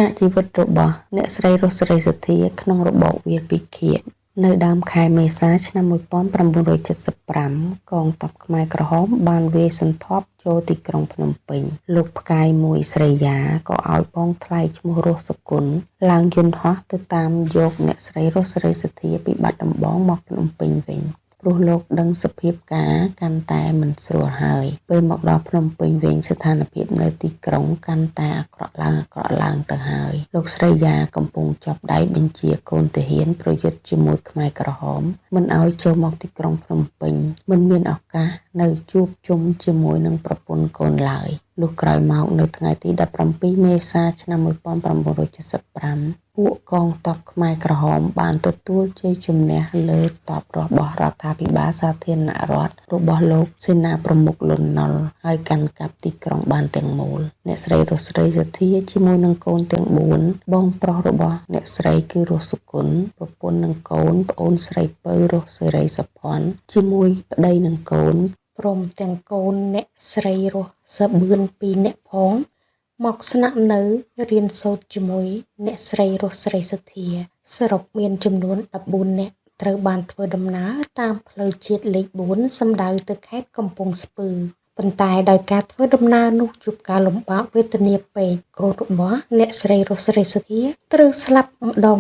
កជីវិតរបស់អ្នកស្រីរស់ សេរីសុទ្ធាក្នុងរបបវាលពិឃាតនៅដើមខែមេសាឆ្នាំ1975កងទ័ពខ្មែរក្រហមបានវាយសន្ធាប់ចូលទីក្រុងភ្នំពេញលោកផ្កាយមួយស្រីយ៉ាក៏ឲ្យបងថ្លៃឈ្មោះរស់សុគន្ធឡើងយន្តហោះទៅតាមយកអ្នកស្រីរស់ សេរីសុទ្ធាពីបាត់ដំបងមកភ្នំពេញវិញព្រោះលោកដឹងសភាពការកាន់តែមិនស្រួលហើយពេលមកដល់ភ្នំពេញវិញស្ថានភាពនៅទីក្រុងកាន់តែអាក្រក់ឡើងទៅហើយលោកស្រីយ៉ាកំពុងចាប់ដៃបញ្ជាកូនទាហានប្រយុទ្ធជាមួយខ្មែរក្រហមមិនឲ្យចូលមកទីក្រុងភ្នំពេញមិនមានឱកាសនៅជួបជុំជាមួយនឹងប្រពន្ធកូនឡើយលុះក្រោយមកនៅថ្ងៃទី17មេសាឆ្នាំ1975ពួកកងទ័ពខ្មែរក្រហមបានទទួលជ័យជំនះលើទ័ពរបស់រដ្ឋាភិបាលសាធារណរដ្ឋរបស់លោកសេនាប្រមុខលន់ នល់ហើយកាន់កាប់ទីក្រុងបានទាំងមូលអ្នកស្រីរស់ សេរីសុទ្ធាជាមួយនឹងកូនទាំង4បងប្រុសរបស់អ្នកស្រីគឺរស់សុគន្ធប្រពន្ធនិងកូនប្អូនស្រីពៅរស់សេរីសុភ័ណ្ឌជាមួយប្តីនិងកូនព្រមទាំងកូនអ្នកស្រីរស់សបឿន2នាក់ផងមកស្នាក់នៅរៀនសូត្រជាមួយអ្នកស្រីរស់ សេរីសុទ្ធាសរុបមានចំនួន14នាក់ត្រូវបានធ្វើដំណើរតាមផ្លូវជាតិលេខ4សំដៅទៅខេត្តកំពង់ស្ពឺប៉ុន្តែដោយការធ្វើដំណើរនោះជួបការលំបាកវេទនាពេកកូនរបស់អ្នកស្រីរស់ សេរីសុទ្ធាត្រូវស្លាប់ម្ដង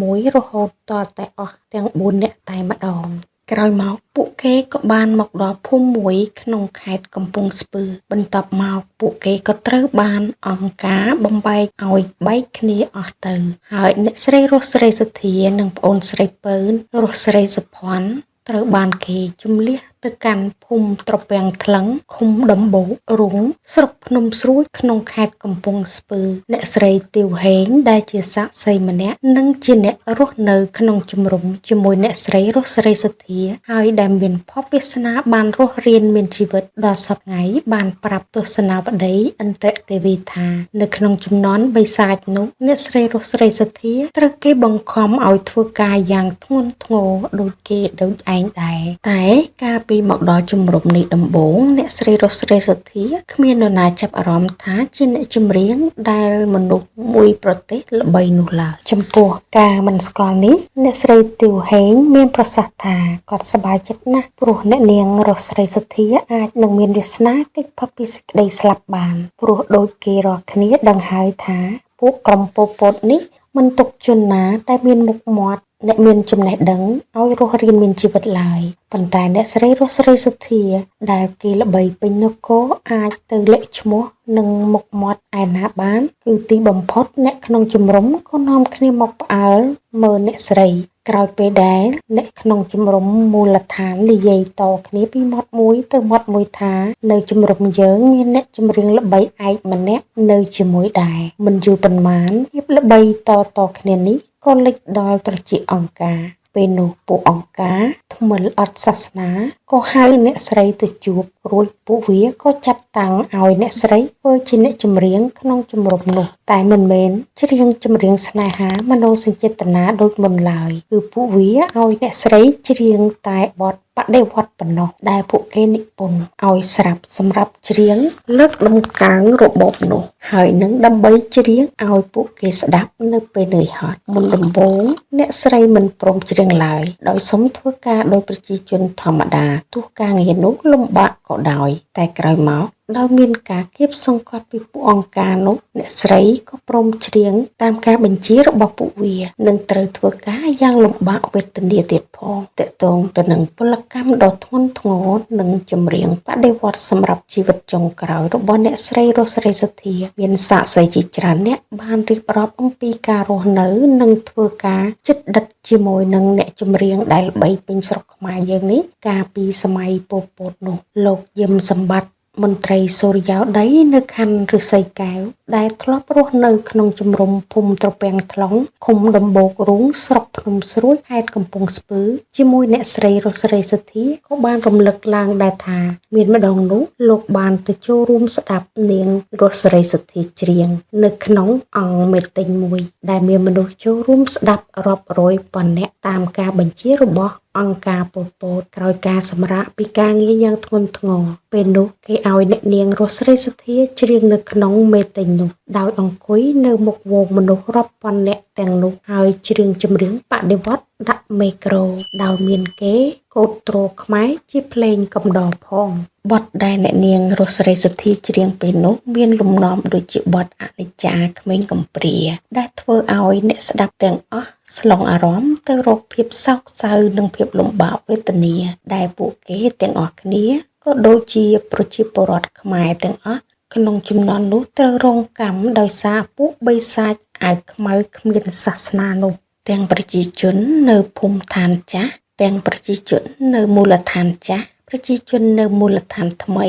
មួយរហូតទាល់តែអស់ទាំង4នាក់តែម្ដងក្រោយមកពួកគេក៏បានមកដល់ភូមិមួយក្នុងខេត្តកំពង់ស្ពឺបន្ទាប់មកពួកគេក៏ត្រូវបានអង្គការបំបែកឲ្យបែកគ្នាអស់ទៅហើយអ្នកស្រីរស់ សេរីសុទ្ធានិងប្អូនស្រីពៅរស់សេរីសុភ័ណ្ឌត្រូវបានគេជម្លៀសទៅកាន់ភូមិត្រពាំងថ្លឹងឃុំដំបូករូងស្រុកភ្នំស្រួយក្នុងខេត្តកំពង់ស្ពឺអ្នកស្រីទាវហេងដែលជាសាក្សីម្នាក់និងជាអ្នករស់នៅក្នុងជំរំជាមួយអ្នកស្រីរស់ សេរីសុទ្ធាហើយដែលមានភពវាសនាបានរស់រានមានជីវិតដល់សប្តាហ៍ថ្ងៃបានប្រាប់ទស្សនាបតីឥន្ទ្រទេវីថានៅក្នុងជំនាន់បិសាចនោះអ្នកស្រីរស់ សេរីសុទ្ធាត្រូវគេបង្ខំឲ្យធ្វើការយ៉ាងធ្ងន់ធ្ងរដូចគេដូចឯងដែរតែការពីមកដល់ជំរំនេះដំបូងអ្នកស្រីរស់ សេរីសុទ្ធាគ្មាននរណាចាប់អារម្មណ៍ថាជាអ្នកចម្រៀងដែលមនុស្សមួយប្រទេសល្បីនោះឡើយចំពោះការមិនស្គាល់នេះអ្នកស្រីទាវហេងមានប្រសាសន៍ថាគាត់សប្បាយចិត្តណាស់ព្រោះអ្នកនាងរស់ សេរីសុទ្ធាអាចនឹងមានវាសនាគេចផុតពីសេចក្តីស្លាប់បានព្រោះដូចគេរាល់គ្នាដឹងហើយថាពួកក្រុមប៉ុល ពតនេះមិនទុកជនណាដែលមានមុខមាត់អ្នកមានចំណេះដឹងឲ្យរស់រានមានជីវិតឡើយប៉ុន្តែអ្នកស្រីរស់ សេរីសុទ្ធាដែលគេល្បីពេញនគរអាចទៅលាក់ឈ្មោះនិងមុខមាត់ឯណាបានគឺទីបំផុតអ្នកក្នុងជំរំក៏នាំគ្នាមកផ្អើលមើលអ្នកស្រីក្រោយពេលដែលអ្នកក្នុងជំរំមូលដ្ឋាននិយាយតគ្នាពីមាត់មួយទៅមាត់មួយថានៅជំរំយើងមានអ្នកចម្រៀងល្បីឯកម្នាក់នៅជាមួយដែរមិនយូរប៉ុន្មានភាពល្បីតគ្នានេះក៏លេចដល់ត្រចៀកអង្គការពេលនោះពួកអង្គការថ្មិលអត់សាសនាក៏ហៅអ្នកស្រីទៅជួបរួចពួកវាក៏ចាត់តាំងឲ្យអ្នកស្រីធ្វើជាអ្នកចម្រៀងក្នុងជំរំនោះតែមិនមែនច្រៀងចម្រៀងស្នេហាមនោសញ្ចេតនាដូចមុនឡើយគឺពួកវាឲ្យអ្នកស្រីច្រៀងតែបទបដិវត្តប៉ុណ្ណោះដែលពួកគេនិពន្ធឲ្យស្រាប់សម្រាប់ច្រៀងលើកដំកើងរបបនោះហើយនឹងដើម្បីច្រៀងឲ្យពួកគេស្ដាប់នៅពេលនឿយហត់មុនដំបូងអ្នកស្រីមិនព្រមច្រៀងឡើយដោយសុំធ្វើការដោយប្រជាជនធម្មតាទោះការងារនោះលំបាកក៏ដោយតែក្រោយមកដោយមានការគៀបសង្កត់ពីពួកអង្គការនោះអ្នកស្រីក៏ព្រមច្រៀងតាមការបញ្ជារបស់ពួកវានិងត្រូវធ្វើការយ៉ាងលំបាកវេទនាទៀតផងតកតងទៅនឹងពលកម្មដ៏ធ្ងន់ធ្ងរនិងចម្រៀងបដិវត្តសម្រាប់ជីវិតចុងក្រោយរបស់អ្នកស្រីរស់ សេរីសុទ្ធាមានសាក្សីជាច្រើនអ្នកបានរៀបរាប់អំពីការរស់នៅនិងធ្វើការជិតដិតជាមួយនឹងអ្នកចម្រៀងដែលល្បីពេញស្រុកខ្មែរយើងនេះកាលពីសម័យប៉ុល ពតនោះលោកយឹមសម្បត្តិមន្ត្រីសូរិយោដីនៅខណ្ឌឫស្សីកែវដែលធ្លាប់រស់នៅក្នុងជំរំភូមិត្រពាំងថ្លុងឃុំដំបូករូងស្រុកភ្នំស្រួយខេត្តកំពង់ស្ពឺជាមួយអ្នកស្រីរស់ សេរីសុទ្ធាក៏បានរំលឹកឡើងដែរថាមានម្ដងនោះលោកបានទៅចូលរួមស្ដាប់នាងរស់ សេរីសុទ្ធាច្រៀងនៅក្នុងអង្គមេត្តាមួយដែលមានមនុស្សចូលរួមស្ដាប់រាប់រយពាន់នាក់តាមការបញ្ជារបស់ អង្គការប៉ុលពតក្រោយការសម្រាកពីការងារយ៉ាងធ្ងន់ធ្ងរពេលនោះគេឲ្យអ្នកនាងរស់ស្រីសទ្ធាច្រៀងនៅក្នុងមេតិញនោះដោយអង្គុយនៅមុខវងមនុស្សរាប់ពាន់នាក់ទាំងនោះហើយច្រៀងចម្រៀងបដិវត្តន៍ដាក់មេក្រូដោយមានគេកូតទ្រខ្មែរជាភ្លេងកំដរផងបទដែលអ្នកនាងរស់ស្រីសទ្ធាច្រៀងពេលនោះមានលំនាំដូចជាបទអនិច្ចាក្មេងកំព្រាដែលធ្វើឲ្យអ្នកស្ដាប់ទាំងអស់ស្លងអារម្មណ៍ទៅរកភាពសោកសៅនិងភាពលំបាកវេទនាដែលពួកគេទាំងអស់គ្នាក៏ដូចជាប្រជាពលរដ្ឋខ្មែរទាំងអស់ក្នុងជំនាន់នោះត្រូវរងកម្មដោយសារពួកបិសាចអាវខ្មៅគ្មានសាសនានោះទាំងប្រជាជននៅភូមិឋានចាស់ទាំងប្រជាជននៅមូលដ្ឋានចាស់ប្រជាជននៅមូលដ្ឋានថ្មី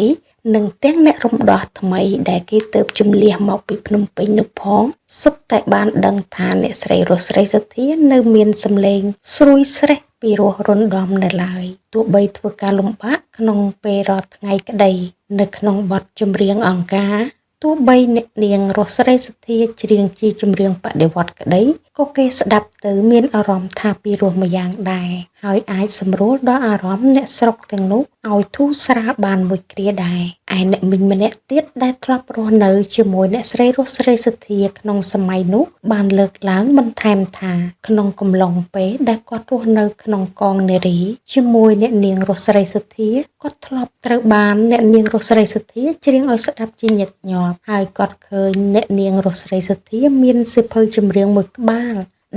និងទាំងអ្នករំដោះថ្មីដែលគេទៅជំលះមកពីភ្នំពេញនោះផងសុទ្ធតែបានដឹងថាអ្នកស្រីរស់ស្រីសទ្ធានៅមានសម្លេងស្រួយស្រេះពីរោះរណ្ដំនៅឡើយទោះបីធ្វើការលំបាកក្នុងពេលរាល់ថ្ងៃក្តីនៅក្នុងបទចម្រៀងអង្គការទោះបីអ្នកនាងរស់ស្រីសទ្ធាច្រៀងជាចម្រៀងបដិវត្តន៍ក្តីក៏គេស្ដាប់ទៅមានអារម្មណ៍ថាពីរោះម្យ៉ាងដែរហើយអាចសម្រួលដល់អារម្មណ៍អ្នកស្រុកទាំងនោះឲ្យធូរស្រាលបានមួយគ្រាដែរឯអ្នកមីងម្នាក់ទៀតដែលធ្លាប់រស់នៅជាមួយអ្នកស្រីរស់ស្រីសទ្ធាក្នុងសម័យនោះបានលើកឡើងបន្ថែមថាក្នុងកំឡុងពេលដែលគាត់រស់នៅក្នុងកងនារីជាមួយអ្នកនាងរស់ស្រីសទ្ធាគាត់ធ្លាប់ត្រូវបានអ្នកនាងរស់ស្រីសទ្ធាច្រៀងឲ្យស្ដាប់ជាញឹកញាប់ហើយគាត់ឃើញអ្នកនាងរស់ស្រីសទ្ធាមានសៀវភៅចម្រៀងមួយក្បាល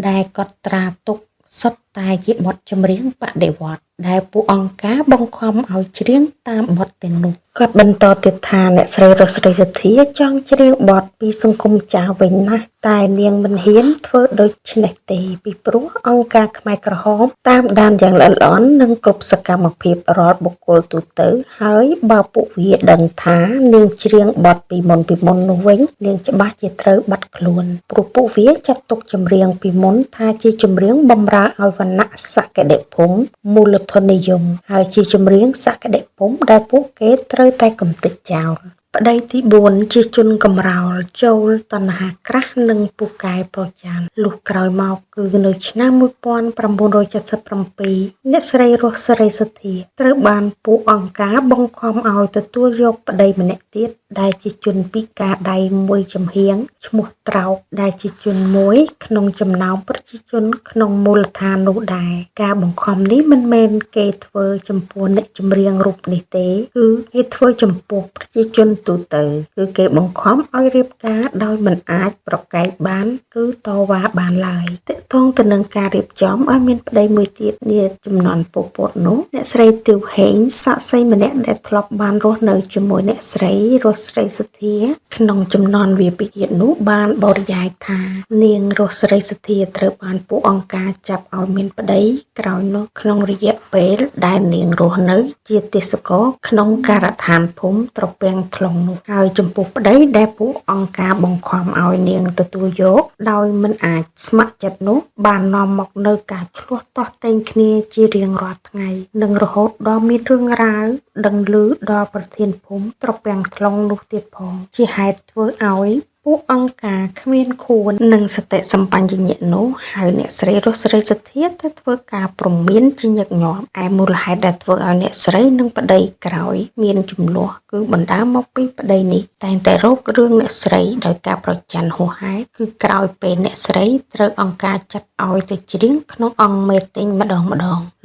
ដែលគាត់ត្រាទុកសុទ្ធតែជាបទចម្រៀងបដិវត្តន៍ដែលពួកអង្គការបង្ខំឲ្យច្រៀងតាមបទទាំងនោះគាត់បន្តទៀតថាអ្នកស្រីរស់ស្រីសទ្ធាចង់ច្រៀងបទពីសង្គមចាស់វិញណាស់តែនាងមិនហ៊ានធ្វើដូច្នេះទេពីព្រោះអង្គការខ្មែរក្រហមតាមដានយ៉ាងល្អិតល្អន់និងគ្រប់សកម្មភាពរាល់បុគ្គលទូទៅហើយបើពួកវាដឹងថានាងច្រៀងបទពីមុននោះវិញនាងច្បាស់ជាត្រូវបាត់ខ្លួនព្រោះពួកវាចាត់ទុកចម្រៀងពីមុនថាជាចម្រៀងបំរើឲ្យវណ្ណៈសក្តិភូមិមូលធននិយមហើយជាចម្រៀងសក្តិភូមិដែលពួកគេត្រូវតែកំទេចចោលប្តីទី4ជាជនកំរោលចូលតណ្ហាក្រាស់និងពូកែប្រចានលុះក្រោយមកគឺនៅឆ្នាំ1977អ្នកស្រីរស់ស្រីសទ្ធាត្រូវបានពួកអង្គការបង្ខំឲ្យទទួលយកប្តីម្នាក់ទៀតដែលជាជនពិការដៃមួយចំហៀងឈ្មោះត្រោកដែលជាជនមួយក្នុងចំណោមប្រជាជនក្នុងមូលដ្ឋាននោះដែរការបង្ខំនេះមិនមែនគេធ្វើចំពោះអ្នកចម្រៀងរូបនេះទេគឺគេធ្វើចំពោះប្រជាជនទូទៅគឺគេបង្ខំឲ្យរៀបការដោយមិនអាចប្រកែកបានឬតវ៉ាបានឡើយទាក់ទងទៅនឹងការរៀបចំឲ្យមានប្តីមួយទៀតនាចំនួនពុពតនោះអ្នកស្រីទាវហេងសាក់សីម្នាក់ដែលធ្លាប់បានរស់នៅជាមួយអ្នកស្រីរស់ស្រីសទ្ធាក្នុងចំណន់វាពិទៀតនោះបានបរិយាយថានាងរស់ស្រីសទ្ធាត្រូវបានពួកអង្គការចាប់ឲ្យមានប្តីក្រោយនោះក្នុងរយៈពេលដែលនាងរស់នៅជាទេសកលក្នុងការដ្ឋានភូមិត្រពាំងថ្លុងនោះហើយចំពោះប្តីដែលពួកអង្គការបង្ខំឲ្យនាងទទួលយកដោយមិនអាចស្ម័គ្រចិត្តនោះបាននាំមកនៅការឆ្លោះទាស់ទែងគ្នាជារៀងរាល់ថ្ងៃនិងរហូតដល់មានរឿងរ៉ាវដឹងឮដល់ប្រធានភូមិត្រពាំងថ្លុងនោះទៀតផងជាហេតុធ្វើឲ្យពួកអង្គការគ្មានខួននិងសតិសម្បញ្ញៈនោះហើយអ្នកស្រីរស់ស្រីសទ្ធាទៅធ្វើការព្រមានជាញឹកញាប់ឯមូលហេតុដែលធ្វើឲ្យអ្នកស្រីនិងប្តីក្រោយមានចំនួនគឺបណ្ដាលមកពីប្តីនេះតែងតែរករឿងអ្នកស្រីដោយការប្រច័ណ្ឌហួសហេតុគឺក្រោយពេលអ្នកស្រីត្រូវអង្គការចាត់ឲ្យទៅច្រៀងក្នុងអង្គមេតិញម្ដង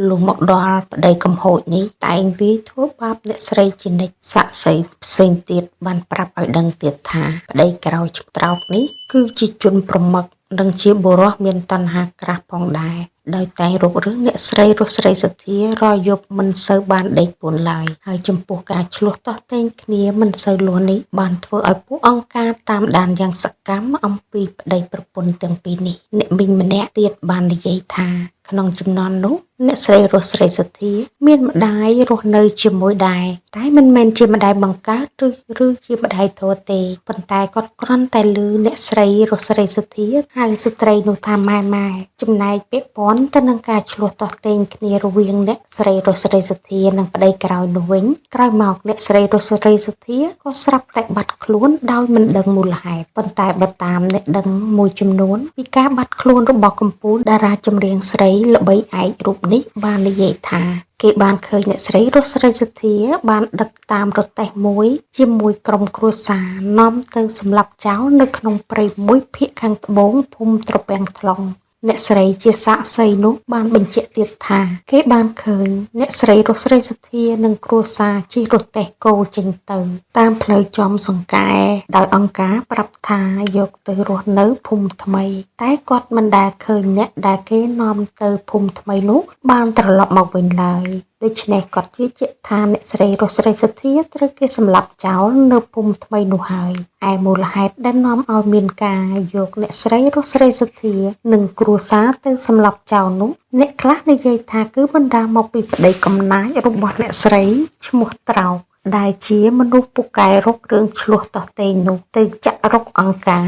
លុះមកដល់ប្តីកំហូចនេះតែងវាយធ្វើបាបអ្នកស្រីជានិច្ចសាក់សីផ្សេងទៀតបានប្រាប់ឲ្យដឹងទៀតថាប្តីក្រោយត្រោកនេះគឺជាជនប្រមឹកនិងជាបុរសមានតណ្ហាក្រាស់ផងដែរដោយតែងរករឿងអ្នកស្រីរស់ស្រីសទ្ធារយប់មិនសូវបានដេកពួនឡើយហើយចំពោះការឆ្លោះទាស់ទែងគ្នាមិនសូវលួនេះបានធ្វើឲ្យពួកអង្គការតាមដានយ៉ាងសកម្មអំពីប្តីប្រពន្ធទាំងពីរនេះអ្នកមីងម្នាក់ទៀតបាននិយាយថាក្នុងចំណន់នោះអ្នកស្រីរស់ស្រីសទ្ធាមានម្ដាយរស់នៅជាមួយដែរតែមិនមែនជាម្ដាយបង្កើតឬជាម្ដាយធัวទេប៉ុន្តែគាត់គ្រាន់តែឮអ្នកស្រីរស់ស្រីសទ្ធាហៅស្ត្រីនោះថាម៉ែចំណែកពាក់ព័ន្ធទៅនឹងការឆ្លោះទាស់ទែងគ្នារវាងអ្នកស្រីរស់ស្រីសទ្ធានិងប្តីក្រោយនោះវិញក្រោយមកអ្នកស្រីរស់ស្រីសទ្ធាក៏ស្រាប់តែបាត់ខ្លួនដោយមិនដឹងមូលហេតុប៉ុន្តែបើតាមអ្នកដឹងមួយចំនួនពីការបាត់ខ្លួនរបស់កំពូលតារាចម្រៀងស្រីល្បីឯករូប នេះបាននិយាយថាគេបានឃើញអ្នកស្រីរស់ស្រីសុធាបានដឹកតាមរទេះមួយជាមួយក្រុមគ្រួសារនាំទៅសម្លាប់ចោលនៅក្នុងព្រៃមួយភាគខាងត្បូងភូមិត្រពាំង ថ្លុង អ្នកស្រីជាសាក្សីនោះបានបញ្ជាក់ទៀតថាគេបានឃើញអ្នកស្រីរស់ស្រីសុធានិងគ្រួសារជិះរទេះគោចេញទៅតាមផ្លូវចំសង្កែដោយអង្គការប្រាប់ថាយកទៅរស់នៅភូមិថ្មីតែគាត់មិនដែលឃើញអ្នកដែលគេនាំទៅភូមិថ្មីនោះបានត្រឡប់មកវិញឡើយដូច្នេះគាត់ជឿជាក់ថាអ្នកស្រីរស់ស្រីសុធាត្រូវគេសម្លាប់ចោលនៅភូមិថ្មីនោះហើយឯមូលហេតុដែលនាំឲ្យមានការយកអ្នកស្រីរស់ស្រីសុធានិងគ្រួសារទៅសម្លាប់ចោលនោះអ្នកខ្លះនិយាយថាគឺបណ្ដាលមកពីប្តីកំណាចរបស់អ្នកស្រីឈ្មោះត្រោកដែលជាមនុស្សពូកែរករឿងឆ្លោះតោះតេងនោះទៅចាក់រកអង្គការ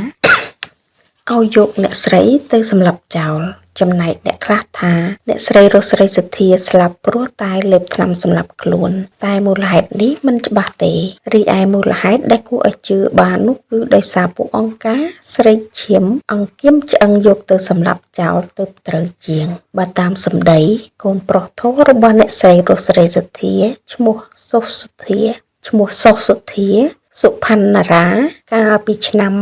ឲ្យយកអ្នកស្រីទៅសម្លាប់ចោលចំណែកអ្នកខ្លះថាអ្នកស្រីរស់ស្រីសុធាស្លាប់ព្រោះតែលេបថ្នាំសម្លាប់ខ្លួនតែមូលហេតុនេះមិនច្បាស់ទេរីឯមូលហេតុដែលគួរឲ្យជឿបាននោះគឺដោយសារពួកអង្គការស្រេកឈាមអង្គាមឆ្អឹងយកទៅសម្លាប់ចោលទៅត្រូវជាងបើតាមសម្ដីកូនប្រុសធំរបស់អ្នកស្រីរស់ស្រីសុធាឈ្មោះសុសុធាសុផាន់ណារាកាលពីឆ្នាំ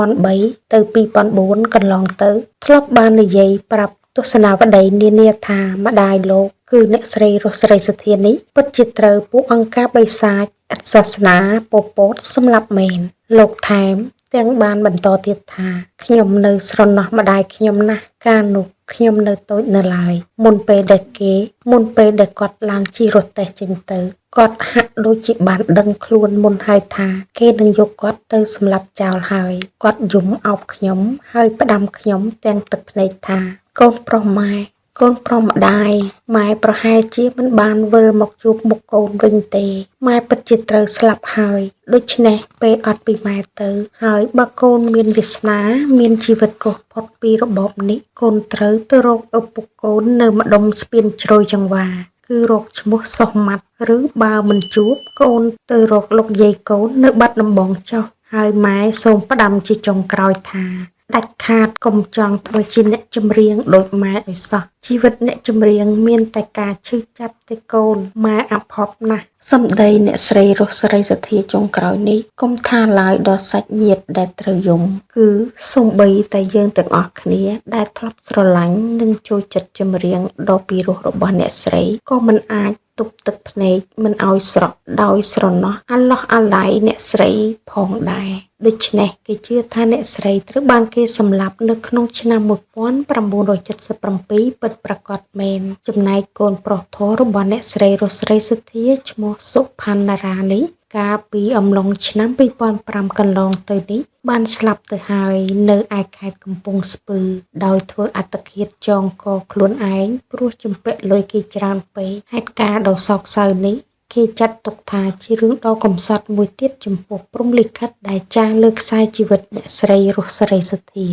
2003ទៅ2004កន្លងទៅធ្លាប់បាននិយាយប្រាប់ទស្សនាវដ្តីនានាថាម្ដាយលោកគឺអ្នកស្រីរស់ស្រីសុធានេះពិតជាត្រូវពួកអង្គការបិសាចឥតសាសនាប៉ុល ពតសម្លាប់មែនលោកថែមទាំងបានបន្តទៀតថាខ្ញុំនៅស្រណោះម្ដាយខ្ញុំណាស់កាលនោះខ្ញុំនៅតូចនៅឡើយមុនពេលដែលគាត់ឡើងជិះរទេះចេញទៅគាត់ហាក់ដូចជាបានដឹងខ្លួនមុនហើយថាគេនឹងយកគាត់ទៅសម្លាប់ចោលហើយគាត់យំអោបខ្ញុំហើយផ្ដាំខ្ញុំទាំងទឹកភ្នែកថាកូនប្រុសម្ដាយម៉ែប្រហែលជាមិនបានវិលមកជួបមុខកូនវិញទេម៉ែពិតជាត្រូវស្លាប់ហើយដូច្នេះពេលអត់ពីម៉ែទៅហើយបើកូនមានវាសនាមានជីវិតកុសផុតពីរបបនេះកូនត្រូវទៅរកឪពុកកូននៅម្ដុំស្ពានជ្រោយចង្វាគឺរកឈ្មោះសុខម៉ាត់ឬបើមិនជួបកូនទៅរកលោកយាយកូននៅបាត់ដំបងចុះហើយម៉ែសូមផ្ដាំជាចុងក្រោយថាដាច់ខាតកុំចង់ធ្វើជាអ្នកចម្រៀងដូចម៉ែឲ្យសោះជីវិតអ្នកចម្រៀងមានតែការឈឺចាប់ទេកូនម៉ែអភ័ព្វណាស់សម្ដីអ្នកស្រីរស់ស្រីសុធាចុងក្រោយនេះកុំថាឡើយដល់សាច់ញាតិដែលត្រូវយំគឺសូម្បីតែយើងទាំងអស់គ្នាដែលធ្លាប់ស្រឡាញ់និងចូលចិត្តចម្រៀងដ៏ពីរោះរបស់អ្នកស្រីក៏មិនអាចទប់ទឹកភ្នែកមិនឲ្យស្រក់ដោយស្រណោះអាឡោះអាល័យអ្នកស្រីផងដែរដូច្នេះគេជឿថាអ្នកស្រីត្រូវបានគេសម្លាប់នៅក្នុងឆ្នាំ1977ពិតប្រាកដមែនចំណែកកូនប្រុសធំរបស់អ្នកស្រីរស់ស្រីសុធាឈ្មោះសុផាន់ណារានេះកាលពីអំឡុងឆ្នាំ2005កន្លងទៅនេះបានស្លាប់ទៅហើយនៅឯខេត្តកំពង់ស្ពឺដោយធ្វើអត្តឃាតចងកខ្លួនឯងព្រោះជំពាក់លុយគេច្រើនពេកហេតុការណ៍ដ៏សោកសៅនេះគេចាត់ទុកថាជារឿងដ៏កំសត់មួយទៀតចំពោះព្រហ្មលិខិតដែលចាស់លើខ្សែជីវិតអ្នកស្រីរស់ស្រីសុធា